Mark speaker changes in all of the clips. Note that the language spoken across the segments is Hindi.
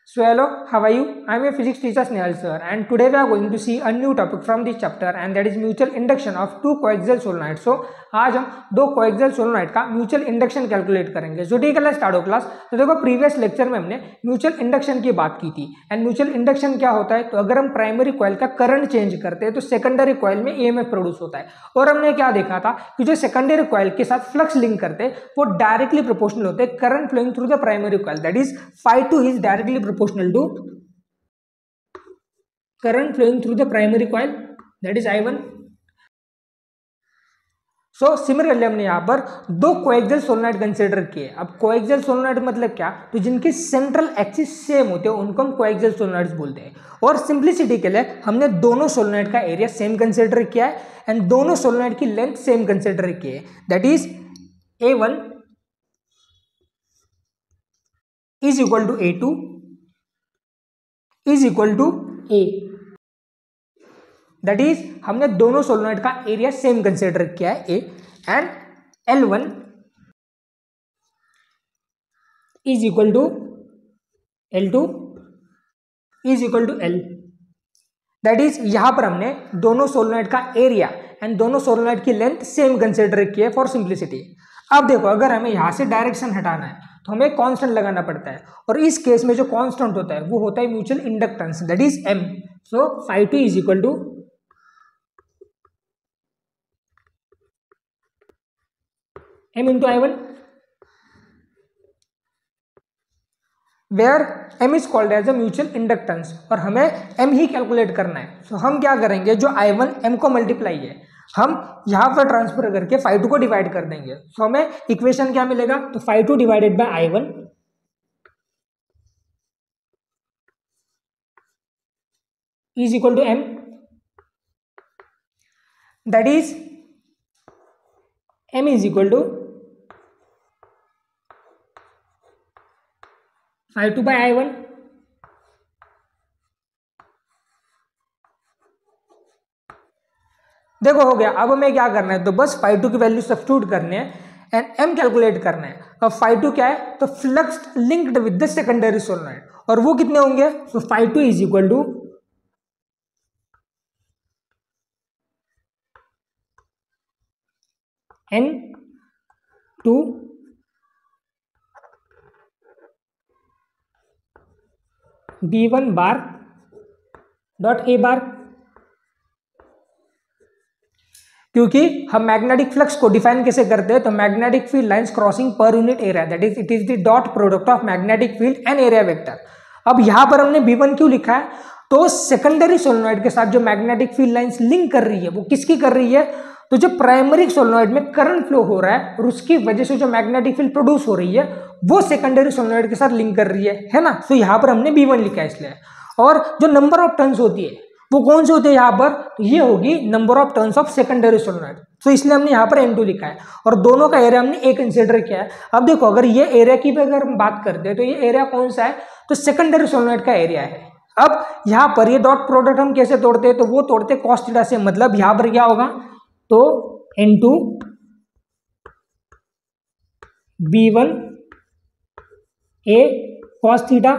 Speaker 1: So hello, how are you? I am your physics teacher Snehal sir, and today we are going to see a new topic from this chapter, and that is mutual induction of two coaxial solenoids. So आज हम दो coaxial solenoid का mutual induction कैलकुलेट करेंगे. जो ठीक है स्टार्ट हो क्लास. तो देखो प्रीवियस लेक्चर में हमने म्यूचुअल इंडक्शन की बात की थी, एंड म्यूचुअल इंडक्शन क्या होता है, तो अगर हम प्राइमरी कॉइल का करंट चेंज करते हैं तो सेकेंडरी कॉइल में ईएमएफ प्रोड्यूस होता है. और हमने क्या देखा था कि जो सेकेंडरी कॉइल के साथ फ्लक्स लिंक करते हैं वो डायरेक्टली प्रोपोर्शनल होते हैं current flowing through the primary coil, that is phi2 is directly proportional to current flowing through the primary coil, that is I1. So similarly हमने यहाँ पर दो कोएक्सियल सोलेनॉइड कंसीडर किए. अब कोएक्सियल सोलेनॉइड मतलब क्या, तो जिनके सेंट्रल एक्सिस सेम होते हैं उनको हम कोएक्सियल सोलेनॉइड्स बोलते हैं. और सिंप्लिसिटी के लिए हमने दोनों सोलेनॉइड का एरिया सेम कंसीडर किया है एंड दोनों सोलेनॉइड की लेंथ सेम कंसीडर की है, that is A1 is equal to A2 is equal to A. That is हमने दोनों सोलेनॉइड का एरिया सेम कंसीडर किया है A, and L1 is equal to L2 is equal to L. That is यहां पर हमने दोनों सोलेनॉइड का एरिया एंड दोनों सोलेनॉइड की लेंथ सेम कंसीडर की है फॉर सिंप्लिसिटी. अब देखो अगर हमें यहां से डायरेक्शन हटाना है तो हमें कांस्टेंट लगाना पड़ता है, और इस केस में जो कांस्टेंट होता है वो होता है mutual inductance, that is M. So phi2 is equal to M into I1, where M is called as a mutual inductance, और हमें M ही कैलकुलेट करना है. सो हम क्या करेंगे, जो I1 M को मल्टीप्लाई है हम यहां पर ट्रांसफर करके phi2 को डिवाइड कर देंगे. सो हमें इक्वेशन क्या मिलेगा, तो phi2 divided by I1 is equal to M, that is M is equal to phi2 by I1. देखो हो गया. अब हमें क्या करना है, तो बस phi2 की वैल्यू सब्स्टिट्यूट करने हैं एंड M कैलकुलेट करना है. अब phi2 क्या है, तो flux linked with the secondary solenoid, और वो कितने होंगे, तो phi2 is equal to N2 B1 bar dot A bar. क्योंकि हम मैग्नेटिक फ्लक्स को डिफाइन कैसे करते हैं, तो magnetic field lines crossing per unit area, that is it is the dot product of magnetic field and area vector. अब यहां पर हमने B1 क्यों लिखा है, तो सेकेंडरी सोलेनॉइड के साथ जो मैग्नेटिक फील्ड लाइंस लिंक कर रही है वो किसकी कर रही है, तो जो प्राइमरी सोलेनॉइड में करंट फ्लो हो रहा है और उसकी वजह से जो मैग्नेटिक फील्ड प्रोड्यूस हो रही है वो सेकेंडरी सोलेनॉइड के साथ लिंक कर रही है ना. तो यहां पर हमने B1 लिखा है इसलिए. और जो नंबर ऑफ टर्न्स होती है वो कौन से होते हैं यहाँ पर, तो ये होगी number of turns of secondary solenoid. तो इसलिए हमने यहाँ पर N2 लिखा है, और दोनों का एरिया हमने A कंसीडर किया है. अब देखो अगर ये एरिया की भी अगर हम बात करते हैं तो ये एरिया कौन सा है, तो सेकेंडरी सोलेनॉइड का एरिया है. अब यहाँ पर ये डॉट प्रोडक्ट हम कैसे तोड़ते हैं, तो वो तोड़ते हैं cos थीटा से. मतलब यहाँ पर क्या होगा, तो N2 B1 A cos theta,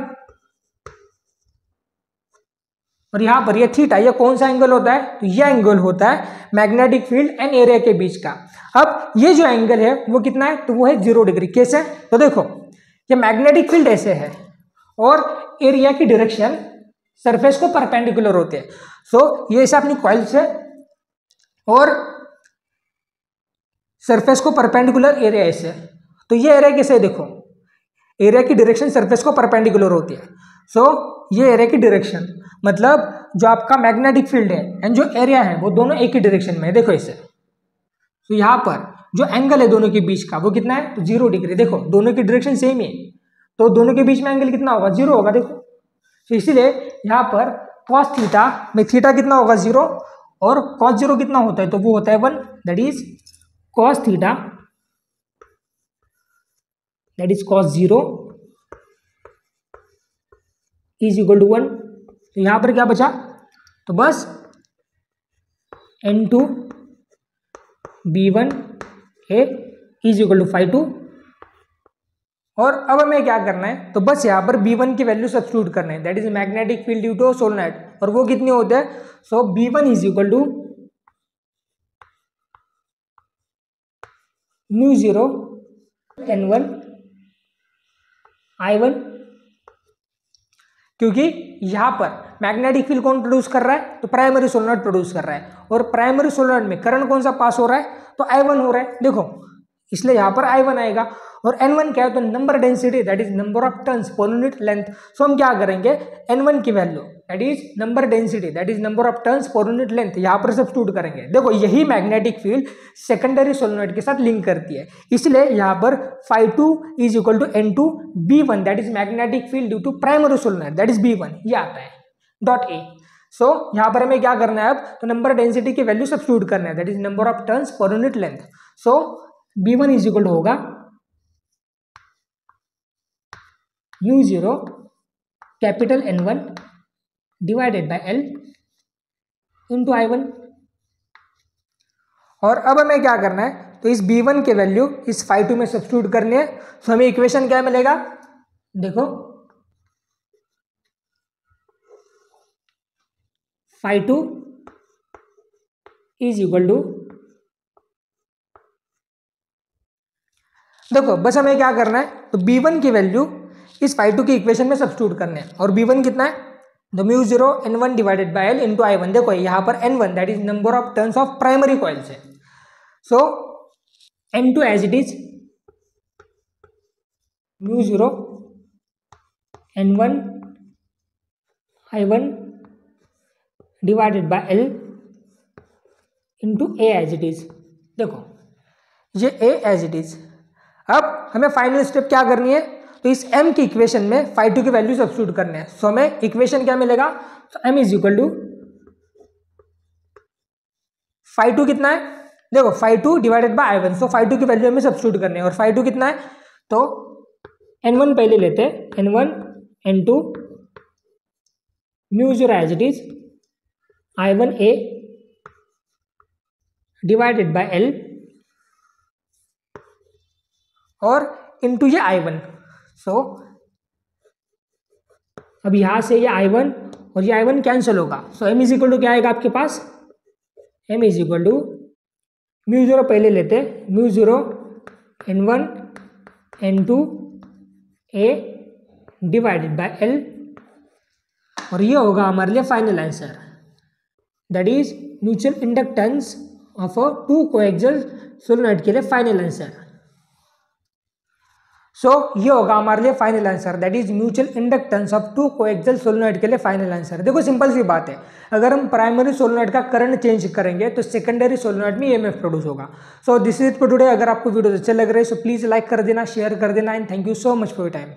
Speaker 1: और यहां पर ये थीटा ये कौन सा एंगल होता है, तो ये एंगल होता है मैग्नेटिक फील्ड एंड एरिया के बीच का. अब ये जो एंगल है वो कितना है, तो वो है 0 डिग्री. कैसे, तो देखो ये मैग्नेटिक फील्ड ऐसे है और एरिया की डायरेक्शन सरफेस को परपेंडिकुलर होते हैं. सो ये ऐसे अपनी कॉइल से और सरफेस को परपेंडिकुलर एरिया ऐसे, तो ये एरिया कैसे है, देखो एरिया की डायरेक्शन सरफेस को परपेंडिकुलर होती है. सो ये एरिया की डायरेक्शन मतलब जो आपका मैग्नेटिक फील्ड है एंड जो एरिया है वो दोनों एक ही डायरेक्शन में है. देखो इसे, तो यहाँ पर जो एंगल है दोनों के बीच का वो कितना है, तो 0 डिग्री. देखो दोनों की डायरेक्शन सेम है तो दोनों के बीच में एंगल कितना होगा, 0 होगा. देखो तो इसीलिए यहाँ पर cos थीटा में थीटा कितना होगा, 0, और cos 0 कितना होता है, तो वो होता है 1, that is cos theta that is cos 0 is equal to 1. तो यहां पर क्या बचा, तो बस N2 B1 A is equal to phi2 और अब हमें क्या करना है, तो बस यहाँ पर B1 की वैल्यू सब्स्टिट्यूट करना है, that is magnetic field due to solenoid, और वो कितने होते हैं, सो B1 is equal to μ0 N1 I1, क्योंकि यहां पर मैग्नेटिक फील्ड कौन प्रोड्यूस कर रहा है, तो प्राइमरी सोलेनोइड प्रोड्यूस कर रहा है, और प्राइमरी सोलेनोइड में करंट कौन सा पास हो रहा है, तो I1 हो रहा है, देखो इसलिए यहां पर I1 आएगा। और N1 क्या है, तो number density, that is number of turns per unit length. So हम क्या करेंगे, N1 की value that is number density, that is number of turns per unit length, यहां पर सब्स्टिट्यूट करेंगे। देखो यही मैग्नेटिक फील्ड सेकेंडरी सोलेनोइड के साथ लिंक करती है, इसलिए यहां पर φ2 is equal to N2 B1, that is magnetic field due to primary solenoid, that is B1, ये आता है डॉट ए। सो यहां पर हमें क्या करना है अब, तो नंबर डेंसिटी की वैल्यू सब्स्टिट्यूट करना है, that is number of turns per unit length. So B1 is equal to होगा μ0 capital N1 divided by L into I1। और अब हमें क्या करना है, तो इस B1 के वैल्यू इस φ2 में सब्स्टिट्यूट करनी है। तो हमें इक्वेशन क्या मिलेगा, देखो φ2 इज इक्वल टू, देखो बस हमें क्या करना है, तो B1 की वैल्यू इस φ2 की इक्वेशन में सब्स्टिट्यूट करने हैं, और B1 कितना है, तो μ0 N1 divided by L into I1। देखो यहाँ पर N1 that is number of turns of primary coils है, so N2 as it is μ0 N1 I1 divided by L into A as it is. देखो ये A एज इट इज। अब हमें फाइनल स्टेप क्या करनी है, तो इस M की इक्वेशन में φ2 की वैल्यू सब्स्टिट्यूट करने हैं। सो हमें इक्वेशन क्या मिलेगा, तो M इज इक्वल टू φ2 कितना है, देखो φ2 डिवाइडेड बाय I1, सो φ2 की वैल्यू हमें सब्स्टिट्यूट करनी है, और φ2 कितना है, तो N1 पहले लेते हैं, N1 N2 μ0 as it is I1A divided by L और इनटू ये I1। सो अब यहां से ये I1 और ये I1 कैंसिल होगा, सो M इज इक्वल टू क्या आएगा आपके पास, M इज इक्वल टू μ0 पहले लेते हैं, μ0 N1 N2 A divided by L, और ये होगा हमारे लिए final answer, that is mutual inductance of a two coaxial solenoid के लिए फाइनल आंसर। सो ये होगा हमारे लिए final answer, that is mutual inductance of two coaxial solenoid के लिए फाइनल आंसर। देखो सिंपल सी बात है, अगर हम प्राइमरी सोलेनोइड का करंट चेंज करेंगे तो सेकेंडरी सोलेनोइड में ईएमएफ प्रोड्यूस होगा। So this is for today. अगर आपको वीडियो अच्छे लग रहे हैं सो प्लीज लाइक कर देना, शेयर कर देना, and thank you so much for your time.